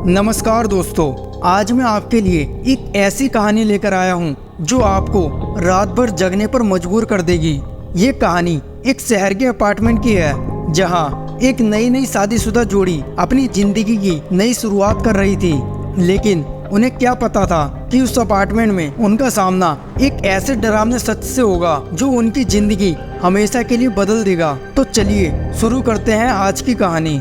नमस्कार दोस्तों, आज मैं आपके लिए एक ऐसी कहानी लेकर आया हूँ जो आपको रात भर जगने पर मजबूर कर देगी। ये कहानी एक शहर के अपार्टमेंट की है जहाँ एक नई शादीशुदा जोड़ी अपनी जिंदगी की नई शुरुआत कर रही थी। लेकिन उन्हें क्या पता था कि उस अपार्टमेंट में उनका सामना एक ऐसे डरावने सच से होगा जो उनकी जिंदगी हमेशा के लिए बदल देगा। तो चलिए शुरू करते हैं आज की कहानी।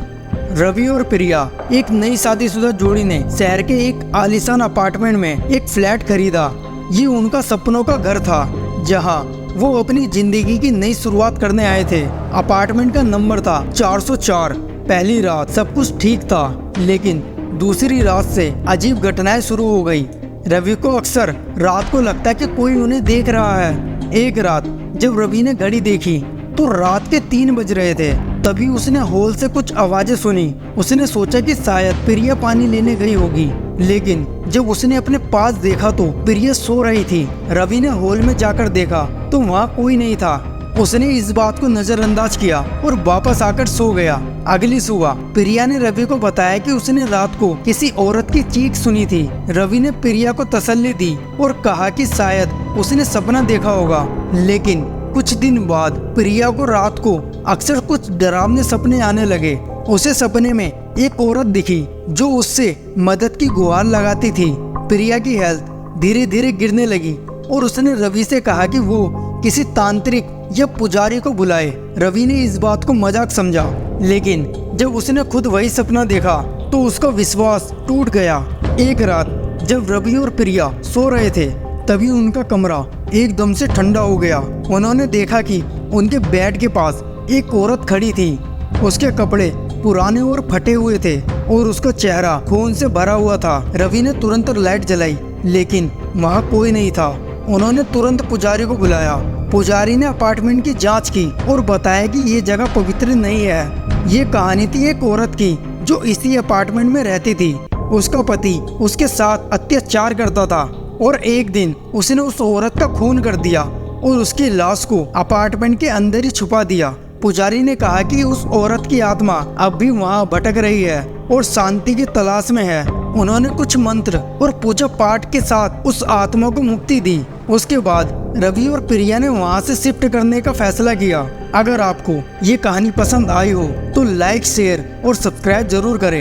रवि और प्रिया, एक नई शादीशुदा जोड़ी ने शहर के एक आलीशान अपार्टमेंट में एक फ्लैट खरीदा। ये उनका सपनों का घर था जहां वो अपनी जिंदगी की नई शुरुआत करने आए थे। अपार्टमेंट का नंबर था 404। पहली रात सब कुछ ठीक था, लेकिन दूसरी रात से अजीब घटनाएं शुरू हो गई। रवि को अक्सर रात को लगता कि कोई उन्हें देख रहा है। एक रात जब रवि ने घड़ी देखी तो रात के 3 बज रहे थे। तभी उसने हॉल से कुछ आवाजें सुनी। उसने सोचा कि शायद प्रिया पानी लेने गई होगी, लेकिन जब उसने अपने पास देखा तो प्रिया सो रही थी। रवि ने हॉल में जाकर देखा तो वहाँ कोई नहीं था। उसने इस बात को नजरअंदाज किया और वापस आकर सो गया। अगली सुबह प्रिया ने रवि को बताया कि उसने रात को किसी औरत की चीख सुनी थी। रवि ने प्रिया को तसल्ली दी और कहा कि शायद उसने सपना देखा होगा। लेकिन कुछ दिन बाद प्रिया को रात को अक्सर कुछ डरावने सपने आने लगे। उसे सपने में एक औरत दिखी जो उससे मदद की गुहार लगाती थी। प्रिया की हेल्थ धीरे धीरे गिरने लगी और उसने रवि से कहा कि वो किसी तांत्रिक या पुजारी को बुलाए। रवि ने इस बात को मजाक समझा, लेकिन जब उसने खुद वही सपना देखा तो उसका विश्वास टूट गया। एक रात जब रवि और प्रिया सो रहे थे तभी उनका कमरा एकदम से ठंडा हो गया। उन्होंने देखा कि उनके बेड के पास एक औरत खड़ी थी। उसके कपड़े पुराने और फटे हुए थे और उसका चेहरा खून से भरा हुआ था। रवि ने तुरंत लाइट जलाई, लेकिन वहाँ कोई नहीं था। उन्होंने तुरंत पुजारी को बुलाया। पुजारी ने अपार्टमेंट की जांच की और बताया कि ये जगह पवित्र नहीं है। ये कहानी थी एक औरत की जो इसी अपार्टमेंट में रहती थी। उसका पति उसके साथ अत्याचार करता था और एक दिन उसने उस औरत का खून कर दिया और उसकी लाश को अपार्टमेंट के अंदर ही छुपा दिया। पुजारी ने कहा कि उस औरत की आत्मा अब भी वहाँ भटक रही है और शांति की तलाश में है। उन्होंने कुछ मंत्र और पूजा पाठ के साथ उस आत्मा को मुक्ति दी। उसके बाद रवि और प्रिया ने वहाँ से शिफ्ट करने का फैसला किया। अगर आपको ये कहानी पसंद आई हो तो लाइक, शेयर और सब्सक्राइब जरूर करें।